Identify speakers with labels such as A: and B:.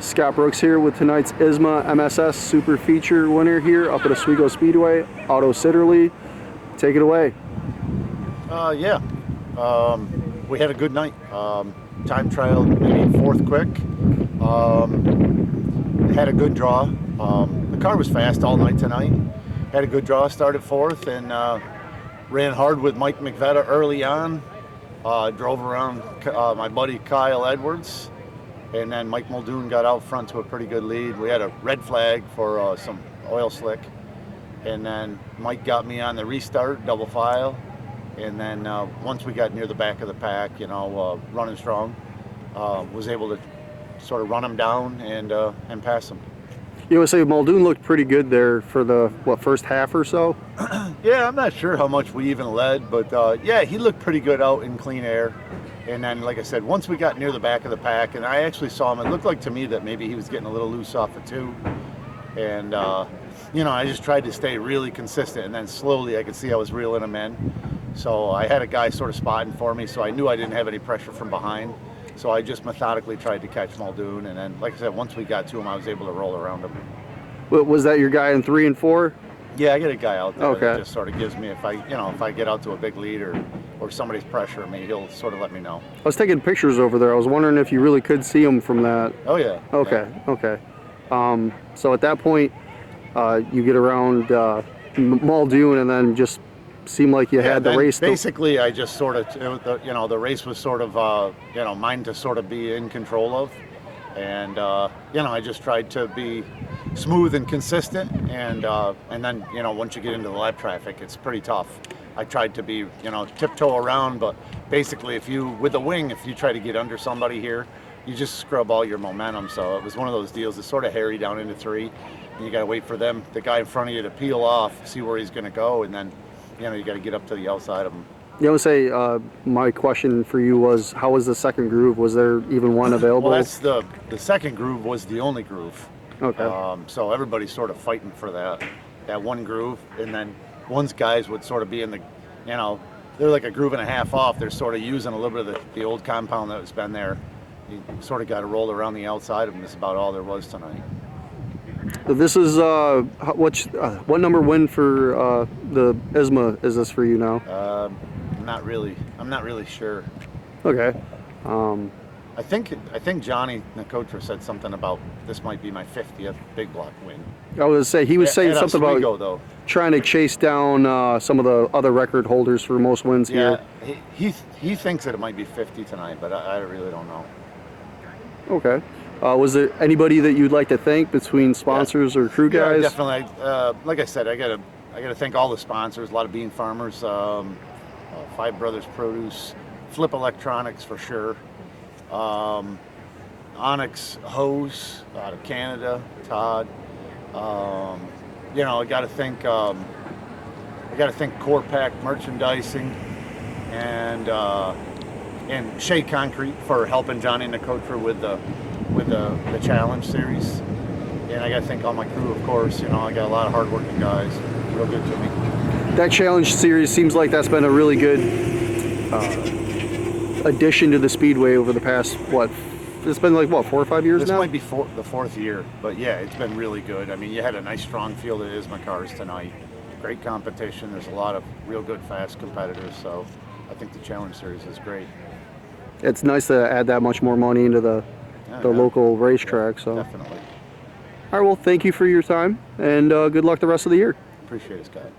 A: Scott Brooks here with tonight's ISMA MSS Super Feature winner here up at Oswego Speedway, Otto Sitterly. Take it away.
B: Yeah, we had a good night. Time trial, maybe fourth quick. Had a good draw. The car was fast all night tonight. Had a good draw, started fourth, and ran hard with Mike McVetta early on. Drove around my buddy Kyle Edwards. And then Mike Muldoon got out front to a pretty good lead. We had a red flag for some oil slick. And then Mike got me on the restart, double file. And then once we got near the back of the pack, running strong, was able to sort of run him down and pass him.
A: You would say Muldoon looked pretty good there for the, first half or so?
B: Yeah, I'm not sure how much we even led, but yeah, he looked pretty good out in clean air. And then, like I said, once we got near the back of the pack, and I actually saw him, it looked like to me that maybe he was getting a little loose off the two. And, I just tried to stay really consistent, and then slowly I could see I was reeling him in. So I had a guy sort of spotting for me, so I knew I didn't have any pressure from behind. So I just methodically tried to catch Muldoon, and then, like I said, once we got to him, I was able to roll around him.
A: Was that your guy in 3 and 4?
B: Yeah, I get a guy out there
A: that
B: just sort of gives me, if I get out to a big lead or somebody's pressuring me, he'll sort of let me know.
A: I was taking pictures over there. I was wondering if you really could see him from that.
B: Oh, yeah.
A: Okay,
B: yeah.
A: Okay. So at that point, you get around Muldoon and then just seemed like you had the race.
B: Basically, I just sort of, the race was sort of, mine to sort of be in control of. And, I just tried to be smooth and consistent. And then, once you get into the lap traffic, it's pretty tough. I tried to be, tiptoe around, but basically with the wing, if you try to get under somebody here, you just scrub all your momentum. So it was one of those deals. It's sort of hairy down into 3. And you got to wait for the guy in front of you to peel off, see where he's going to go. And then, you got to get up to the outside of him.
A: I would say my question for you was, how was the second groove? Was there even one available?
B: Well, that's the second groove was the only groove.
A: Okay.
B: So everybody's sort of fighting for that one groove, and then once guys would sort of be in the, they're like a groove and a half off. They're sort of using a little bit of the old compound that's been there. You sort of got to roll around the outside of them. That's about all there was tonight.
A: This is what number win for the ISMA is this for you now?
B: I'm not really sure.
A: Okay.
B: I think Johnny Nakotra said something about this might be my 50th big block win.
A: I was say he was saying something
B: Oswego,
A: about
B: though,
A: trying to chase down some of the other record holders for most wins here.
B: Yeah, he thinks that it might be 50 tonight, but I really don't know.
A: Okay. Was there anybody that you'd like to thank between sponsors or crew guys?
B: Yeah, definitely. Like I said, I gotta thank all the sponsors. A lot of bean farmers, Five Brothers Produce, Flip Electronics for sure, Onyx Hose out of Canada, Todd. I gotta thank Core Pack Merchandising and Shea Concrete for helping Johnny Nakotra with the challenge series. And I got to thank all my crew, of course. I got a lot of hardworking guys, real good to me.
A: That challenge series seems like that's been a really good addition to the Speedway over the past, it's been like, 4 or 5 years now?
B: This might be the 4th year, but yeah, it's been really good. I mean, you had a nice, strong field of ISMA cars tonight. Great competition. There's a lot of real good, fast competitors, so I think the challenge series is great.
A: It's nice to add that much more money into the local racetrack. So
B: definitely.
A: All right, well, thank you for your time, and good luck the rest of the year.
B: Appreciate it, Scott.